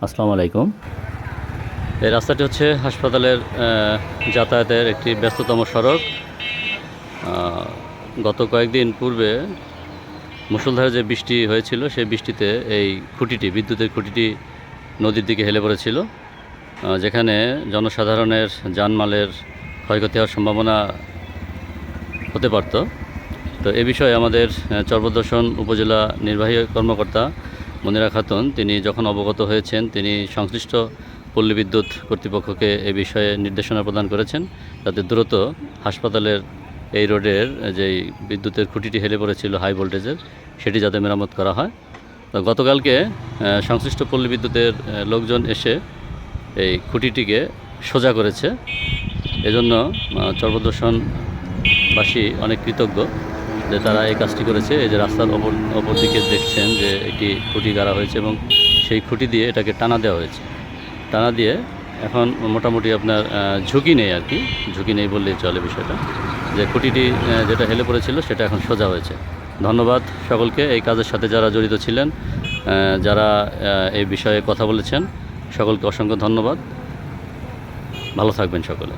আসসালামু আলাইকুম। এই রাস্তাটি হচ্ছে হাসপাতালের যাতায়াতের একটি ব্যস্ততম সড়ক। গত কয়েকদিন পূর্বে মুষলধারে যে বৃষ্টি হয়েছিল, সেই বৃষ্টিতে এই খুঁটিটি, বিদ্যুতের খুঁটিটি নদীর দিকে হেলে পড়েছিল, যেখানে জনসাধারণের জানমালের ক্ষয়ক্ষতি হওয়ার সম্ভাবনা হতে পারত। তো এ বিষয়ে আমাদের চরপদ্দর্শন উপজেলা নির্বাহী কর্মকর্তা মনিরা খাতুন তিনি যখন অবগত হয়েছেন, তিনি সংশ্লিষ্ট পল্লী বিদ্যুৎ কর্তৃপক্ষকে এ বিষয়ে নির্দেশনা প্রদান করেছেন, যাতে দ্রুত হাসপাতালের এই রোডের যেই বিদ্যুতের খুঁটিটি হেলে পড়েছিল হাই ভোল্টেজের, সেটি যাতে মেরামত করা হয়। তো গতকালকে সংশ্লিষ্ট পল্লী বিদ্যুতের লোকজন এসে এই খুঁটিটিকে সোজা করেছে। এজন্য চরপদ্দর্শনবাসী অনেক কৃতজ্ঞ যে তারা এই কাজটি করেছে। এই যে রাস্তার অপর দিকে দেখছেন যে একটি খুঁটি গাড়া হয়েছে এবং সেই খুঁটি দিয়ে এটাকে টানা দেওয়া হয়েছে। টানা দিয়ে এখন মোটামুটি আপনার ঝুঁকি নেই আর কি, ঝুঁকি নেই বললেই চলে বিষয়টা, যে খুঁটিটি যেটা হেলে পড়েছিল সেটা এখন সোজা হয়েছে। ধন্যবাদ সকলকে, এই কাজের সাথে যারা জড়িত ছিলেন, যারা এই বিষয়ে কথা বলেছেন, সকলকে অসংখ্য ধন্যবাদ। ভালো থাকবেন সকলে।